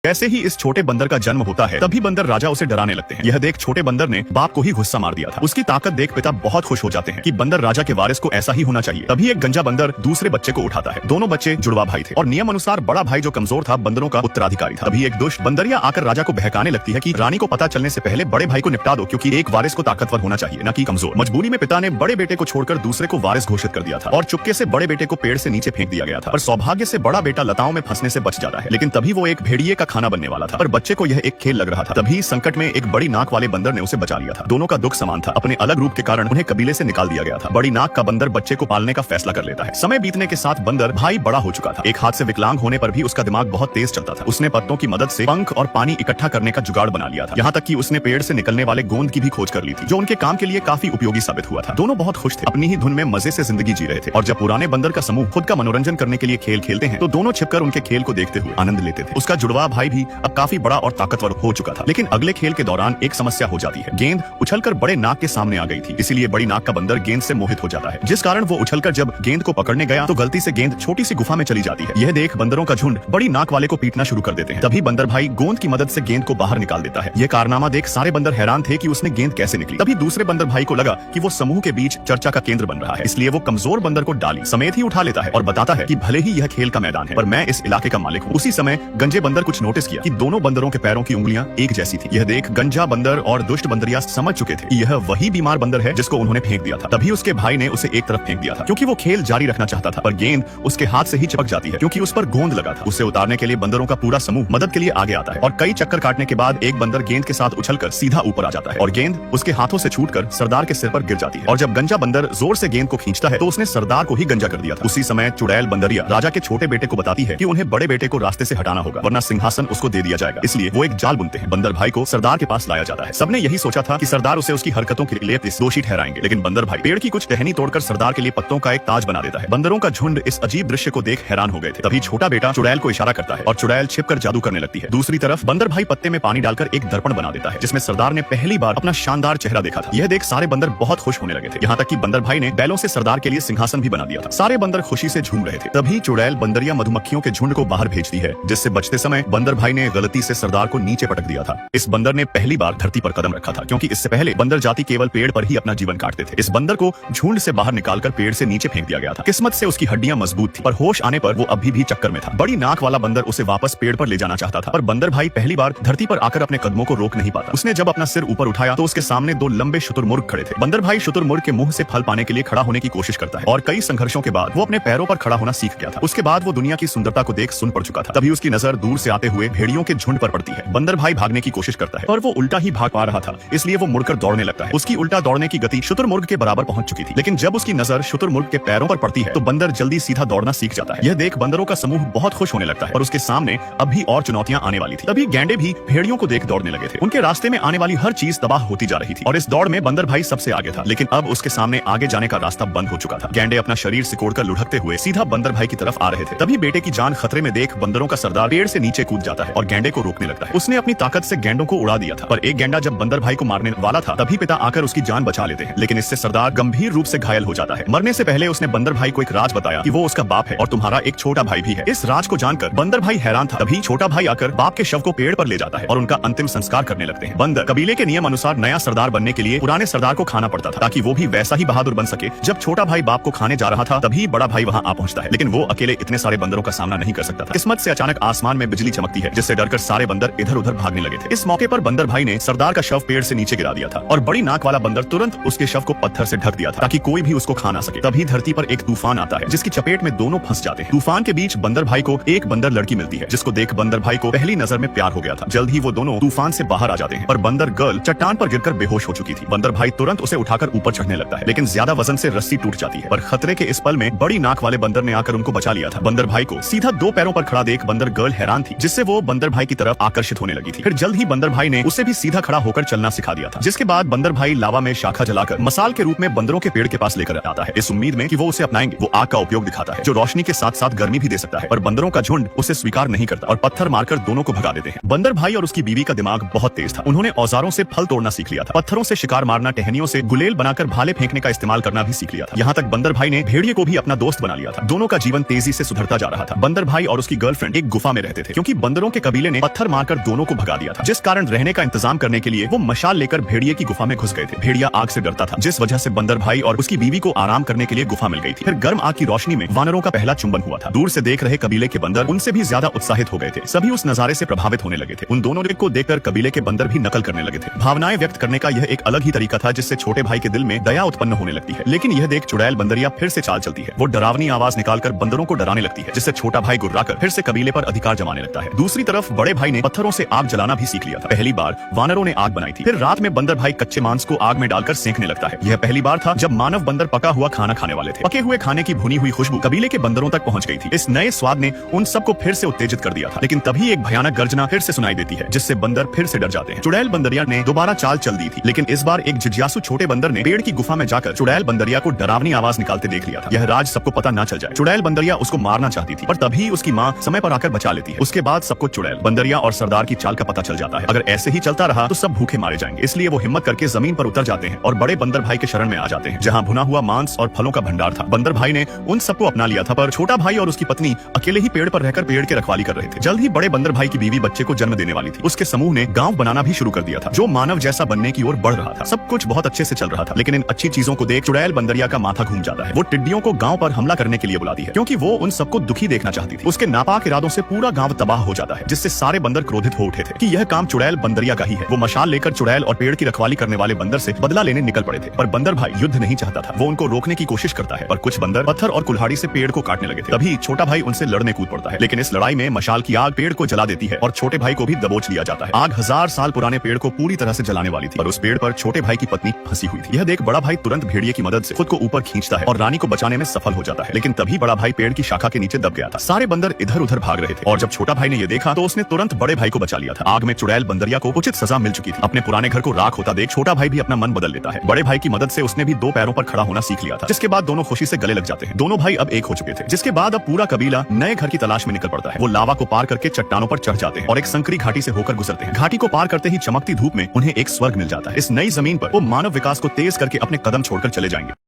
जैसे ही इस छोटे बंदर का जन्म होता है तभी बंदर राजा उसे डराने लगते हैं। यह देख छोटे बंदर ने बाप को ही गुस्सा मार दिया था। उसकी ताकत देख पिता बहुत खुश हो जाते हैं कि बंदर राजा के वारिस को ऐसा ही होना चाहिए। तभी एक गंजा बंदर दूसरे बच्चे को उठाता है। दोनों बच्चे जुड़वा भाई थे और नियम अनुसार बड़ा भाई जो कमजोर था बंदरों का उत्तराधिकारी था। तभी एक दुष्ट बंदरिया आकर राजा को बहकाने लगती है कि रानी को पता चलने से पहले बड़े भाई को निपटा दो, क्योंकि एक वारिस को ताकतवर होना चाहिए न कि कमजोर। मजबूरी में पिता ने बड़े बेटे को छोड़कर दूसरे को वारिस घोषित कर दिया था और चुपके से बड़े बेटे को पेड़ से नीचे फेंक दिया गया था। पर सौभाग्य से बड़ा बेटा लताओं में फंसने से बच जाता है, लेकिन तभी वो एक भेड़िए का खाना बनने वाला था। पर बच्चे को यह एक खेल लग रहा था। तभी संकट में एक बड़ी नाक वाले बंदर ने उसे बचा लिया था। दोनों का दुख समान था। अपने अलग रूप के कारण उन्हें कबीले से निकाल दिया गया था। बड़ी नाक का बंदर बच्चे को पालने का फैसला कर लेता है। समय बीतने के साथ बंदर भाई बड़ा हो चुका था। एक हाथ से विकलांग होने पर भी उसका दिमाग बहुत तेज चलता था। उसने पत्तों की मदद से पंख और पानी इकट्ठा करने का जुगाड़ बना लिया था। यहाँ तक कि उसने पेड़ से निकलने वाले गोंद की भी खोज कर ली थी, जो उनके काम के लिए काफी उपयोगी साबित हुआ था। दोनों बहुत खुश थे, अपनी ही धुन में मजे से जिंदगी जी रहे थे। और जब पुराने बंदर का समूह खुद का मनोरंजन करने के लिए खेल खेलते हैं तो दोनों छिपकर उनके खेल को देखते हुए आनंद लेते थे। उसका जुड़वा भाई भी अब काफी बड़ा और ताकतवर हो चुका था। लेकिन अगले खेल के दौरान एक समस्या हो जाती है। गेंद उछलकर बड़े नाक के सामने आ गई थी, इसीलिए बड़ी नाक का बंदर गेंद से मोहित हो जाता है, जिस कारण वो उछलकर जब गेंद को पकड़ने गया तो गलती से गेंद छोटी सी गुफा में चली जाती है। यह देख बंदरों का झुंड बड़ी नाक वाले को पीटना शुरू कर देते हैं। तभी बंदर भाई गोंद की मदद से गेंद को बाहर निकाल देता है। यह कारनामा देख सारे बंदर हैरान थे कि उसने गेंद कैसे निकली। तभी दूसरे बंदर भाई को लगा कि वो समूह के बीच चर्चा का केंद्र बन रहा है, इसलिए वो कमजोर बंदर को डाली समेत ही उठा लेता है और बताता है कि भले ही यह खेल का मैदान है पर मैं इस इलाके का मालिक हूँ। उसी समय गंजे बंदर कुछ नोटिस किया कि दोनों बंदरों के पैरों की उंगलियां एक जैसी थी। यह देख गंजा बंदर और दुष्ट बंदरिया समझ चुके थे कि यह वही बीमार बंदर है जिसको उन्होंने फेंक दिया था। तभी उसके भाई ने उसे एक तरफ फेंक दिया था क्योंकि वो खेल जारी रखना चाहता था, पर गेंद उसके हाथ से ही चिपक जाती है क्योंकि उस पर गोंद लगा था। उसे उतारने के लिए बंदरों का पूरा समूह मदद के लिए आगे आता है और कई चक्कर काटने के बाद एक बंदर गेंद के साथ उछलकर सीधा ऊपर आ जाता है और गेंद उसके हाथों से छूटकर सरदार के सिर पर गिर जाती है। और जब गंजा बंदर जोर से गेंद को खींचता है तो उसने सरदार को ही गंजा कर दिया था। उसी समय चुड़ैल बंदरिया राजा के छोटे बेटे को बताती है कि उन्हें बड़े बेटे को रास्ते से हटाना होगा वरना सिंहासन उसको दे दिया जाएगा। इसलिए वो एक जाल बुनते हैं। बंदर भाई को सरदार के पास लाया जाता है। सबने यही सोचा था कि सरदार उसे उसकी हरकतों के लिए दोषी ठहराएंगे, लेकिन बंदर भाई पेड़ की कुछ टहनी तोड़कर सरदार के लिए पत्तों का एक ताज बना देता है। बंदरों का झुंड इस अजीब दृश्य को देख हैरान हो गए थे। तभी छोटा बेटा चुड़ैल को इशारा करता है और चुड़ैल छिपकर जादू करने लगती है। दूसरी तरफ बंदर भाई पत्ते में पानी डालकर एक दर्पण बना देता है जिसमें सरदार ने पहली बार अपना शानदार चेहरा देखा था। यह देख सारे बंदर बहुत खुश होने लगे थे, यहाँ तक कि बंदर भाई ने बैलों से सरदार के लिए सिंहासन भी बना दिया था। सारे बंदर खुशी से झूम रहे थे। तभी चुड़ैल बंदरिया मधुमक्खियों के झुंड को बाहर भेजती है, जिससे बचते समय बंदर भाई ने गलती से सरदार को नीचे पटक दिया था। इस बंदर ने पहली बार धरती पर कदम रखा था, क्योंकि इससे पहले बंदर जाति केवल पेड़ पर ही अपना जीवन काटते थे। इस बंदर को झुंड से बाहर निकालकर पेड़ से नीचे फेंक दिया गया था। किस्मत से उसकी हड्डियां मजबूत थी, पर होश आने पर वो अभी भी चक्कर में था। बड़ी नाक वाला बंदर उसे वापस पेड़ पर ले जाना चाहता था, पर बंदर भाई पहली बार धरती पर आकर अपने कदमों को रोक नहीं पाता। उसने जब अपना सिर ऊपर उठाया तो उसके सामने दो लंबे शुतुरमुर्ग खड़े थे। बंदर भाई शुतुरमुर्ग के मुंह से फल पाने के लिए खड़ा होने की कोशिश करता है और कई संघर्षों के बाद वो अपने पैरों पर खड़ा होना सीख गया था। उसके बाद वो दुनिया की सुंदरता को देख सुन पड़ चुका था। तभी उसकी नजर दूर से आते हुए भेड़ियों के झुंड पर पड़ती है। बंदर भाई भागने की कोशिश करता है पर वो उल्टा ही भाग पा रहा था, इसलिए वो मुड़कर दौड़ने लगता है। उसकी उल्टा दौड़ने की गति शुतुरमुर्ग के बराबर पहुंच चुकी थी, लेकिन जब उसकी नजर शुतुरमुर्ग के पैरों पर पड़ती है तो बंदर जल्दी सीधा दौड़ना सीख जाता है। यह देख बंदरों का समूह बहुत खुश होने लगता है और उसके सामने अब भी और चुनौतियां आने वाली थी। तभी गैंडे भी भेड़ियों को देख दौड़ने लगे थे। उनके रास्ते में आने वाली हर चीज तबाह होती जा रही थी और इस दौड़ में बंदर भाई सबसे आगे था, लेकिन अब उसके सामने आगे जाने का रास्ता बंद हो चुका था। गैंडे अपना शरीर सिकोड़कर लुढ़कते हुए सीधा बंदर भाई की तरफ आ रहे थे। तभी बेटे की जान खतरे में देख बंदरों का सरदार पेड़ से नीचे कूद जाता है और गैंडे को रोकने लगता है। उसने अपनी ताकत से गैंडों को उड़ा दिया था, पर एक गैंडा जब बंदर भाई को मारने वाला था तभी पिता आकर उसकी जान बचा लेते हैं, लेकिन इससे सरदार गंभीर रूप से घायल हो जाता है। मरने से पहले उसने बंदर भाई को एक राज बताया कि वो उसका बाप है और तुम्हारा एक छोटा भाई भी है। इस राज को जानकर बंदर भाई हैरान था। तभी छोटा भाई आकर बाप के शव को पेड़ पर ले जाता है और उनका अंतिम संस्कार करने लगते हैं। बंदर कबीले के नियम अनुसार नया सरदार बनने के लिए पुराने सरदार को खाना पड़ता था, ताकि वो भी वैसा ही बहादुर बन सके। जब छोटा भाई बाप को खाने जा रहा था तभी बड़ा भाई वहाँ आ पहुंचता है, लेकिन वो अकेले इतने सारे बंदरों का सामना नहीं कर सकता था। किस्मत से अचानक आसमान में बिजली चमकती है, जिससे डरकर सारे बंदर इधर उधर भागने लगे थे। इस मौके पर बंदर भाई ने सरदार का शव पेड़ से नीचे गिरा दिया था और बड़ी नाक वाला बंदर तुरंत उसके शव को पत्थर से ढक दिया था, ताकि कोई भी उसको खा ना सके। तभी धरती पर एक तूफान आता है, जिसकी चपेट में दोनों फंस जाते हैं। तूफान के बीच बंदर भाई को एक बंदर लड़की मिलती है, जिसको देख बंदर भाई को पहली नजर में प्यार हो गया था। जल्द ही वो दोनों तूफान से बाहर आ जाते हैं, पर बंदर गर्ल चट्टान पर गिरकर बेहोश हो चुकी थी। बंदर भाई तुरंत उसे उठाकर ऊपर चढ़ने लगता है, लेकिन ज्यादा वजन से रस्सी टूट जाती है। पर खतरे के इस पल में बड़ी नाक वाले बंदर ने आकर उनको बचा लिया था। बंदर भाई को सीधा दो पैरों पर खड़ा देख बंदर गर्ल हैरान थी, जिससे वो बंदर भाई की तरफ आकर्षित होने लगी थी। फिर जल्द ही बंदर भाई ने उसे भी सीधा खड़ा होकर चलना सिखा दिया था, जिसके बाद बंदर भाई लावा में शाखा जलाकर मसाल के रूप में बंदरों के पेड़ के पास लेकर आता है, इस उम्मीद में कि वो उसे अपनाएंगे। वो आग का उपयोग दिखाता है, जो रोशनी के साथ साथ गर्मी भी दे सकता है, पर बंदरों का झुंड उसे स्वीकार नहीं करता और पत्थर मारकर दोनों को भगा देते हैं। बंदर भाई और उसकी बीवी का दिमाग बहुत तेज था। उन्होंने औजारों से फल तोड़ना सीख लिया था, पत्थरों से शिकार मारना, टहनियों से गुलेल बनाकर भाले फेंकने का इस्तेमाल करना भी सीख लिया था। यहाँ तक बंदर भाई ने भेड़िए को भी अपना दोस्त बना लिया था। दोनों का जीवन तेजी से सुधरता जा रहा था। बंदर भाई और उसकी गर्लफ्रेंड एक गुफा में रहते थे, क्योंकि बंदर बंदरों के कबीले ने पत्थर मारकर दोनों को भगा दिया था, जिस कारण रहने का इंतजाम करने के लिए वो मशाल लेकर भेड़िए की गुफा में घुस गए थे। भेड़िया आग से डरता था, जिस वजह से बंदर भाई और उसकी बीवी को आराम करने के लिए गुफा मिल गई थी। फिर गर्म आग की रोशनी में वानरों का पहला चुंबन हुआ था। दूर से देख रहे कबीले के बंदर उनसे भी ज्यादा उत्साहित हो गए थे। सभी उस नजारे से प्रभावित होने लगे थे। उन दोनों को देखकर कबीले के बंदर भी नकल करने लगे थे। भावनाएं व्यक्त करने का यह एक अलग ही तरीका था, जिससे छोटे भाई के दिल में दया उत्पन्न होने लगती है। लेकिन यह देख चुड़ैल बंदरिया फिर से चाल चलती है। वो डरावनी आवाज निकालकर बंदरों को डराने लगती है, जिससे छोटा भाई गुर्राकर फिर से कबीले पर अधिकार जमाने लगता है। दूसरी तरफ बड़े भाई ने पत्थरों से आग जलाना भी सीख लिया था। पहली बार वानरों ने आग बनाई थी। फिर रात में बंदर भाई कच्चे मांस को आग में डालकर सेंकने लगता है। यह पहली बार था जब मानव बंदर पका हुआ खाना खाने वाले थे। पके हुए खाने की भुनी हुई खुशबू कबीले के बंदरों तक पहुंच गई थी। इस नए स्वाद ने उन सबको फिर से उत्तेजित कर दिया था। लेकिन तभी एक भयानक गर्जना फिर से सुनाई देती है, जिससे बंदर फिर से डर जाते हैं। चुड़ैल बंदरिया ने दोबारा चाल चल दी थी, लेकिन इस बार एक जिज्ञासु छोटे बंदर ने पेड़ की गुफा में जाकर चुड़ैल बंदरिया को डरावनी आवाज निकालते देख लिया था। यह राज सबको पता न चल जाए। चुड़ैल बंदरिया उसको मारना चाहती थी, पर तभी उसकी माँ समय पर आकर बचा लेती है। उसके बाद सबको चुड़ैल बंदरिया और सरदार की चाल का पता चल जाता है। अगर ऐसे ही चलता रहा तो सब भूखे मारे जाएंगे। इसलिए वो हिम्मत करके जमीन पर उतर जाते हैं और बड़े बंदर भाई के शरण में आ जाते हैं, जहाँ भुना हुआ मांस और फलों का भंडार था। बंदर भाई ने उन सबको अपना लिया था, पर छोटा भाई और उसकी पत्नी अकेले ही पेड़ पर रहकर पेड़ के रखवाली कर रहे थे। जल्द ही बड़े बंदर भाई की बीवी बच्चे को जन्म देने वाली थी। उसके समूह ने गांव बनाना भी शुरू कर दिया था, जो मानव जैसा बनने की ओर बढ़ रहा था। सब कुछ बहुत अच्छे से चल रहा था, लेकिन इन अच्छी चीजों को देख चुड़ैल बंदरिया का माथा घूम जाता है। वो टिड्डियों को गांव पर हमला करने के लिए बुलाती है, क्योंकि वो उन सबको दुखी देखना चाहती थी। उसके नापाक इरादों से पूरा गांव तबाह हो जाता है, जिससे सारे बंदर क्रोधित हो उठे थे कि यह काम चुड़ैल बंदरिया का ही है। वो मशाल लेकर चुड़ैल और पेड़ की रखवाली करने वाले बंदर से बदला लेने निकल पड़े थे, पर बंदर भाई युद्ध नहीं चाहता था। वो उनको रोकने की कोशिश करता है, पर कुछ बंदर पत्थर और कुल्हाड़ी से पेड़ को काटने लगे थे। तभी छोटा भाई उनसे लड़ने कूद पड़ता है, लेकिन इस लड़ाई में मशाल की आग पेड़ को जला देती है और छोटे भाई को भी दबोच लिया जाता है। आग 1000 साल पुराने पेड़ को पूरी तरह से जलाने वाली थी, पर उस पेड़ पर छोटे भाई की पत्नी फंसी हुई थी। यह देख बड़ा भाई तुरंत भेड़िए की मदद से खुद को ऊपर खींचता है और रानी को बचाने में सफल हो जाता है। लेकिन तभी बड़ा भाई पेड़ की शाखा के नीचे दब गया था। सारे बंदर इधर उधर भाग रहे थे और जब छोटा भाई ने यह देखा तो उसने तुरंत बड़े भाई को बचा लिया था। आग में चुड़ैल बंदरिया को उचित सजा मिल चुकी थी। अपने पुराने घर को राख होता देख छोटा भाई भी अपना मन बदल लेता है। बड़े भाई की मदद से उसने भी 2 पैरों पर खड़ा होना सीख लिया था, जिसके बाद दोनों खुशी से गले लग जाते हैं। दोनों भाई अब एक हो चुके थे, जिसके बाद अब पूरा कबीला नए घर की तलाश में निकल पड़ता है। वो लावा को पार करके चट्टानों पर चढ़ जाते हैं और एक संकरी घाटी से होकर गुजरते हैं। घाटी को पार करते ही चमकती धूप में उन्हें एक स्वर्ग मिल जाता है। इस नई जमीन पर वो मानव विकास को तेज करके अपने कदम छोड़कर चले जाएंगे।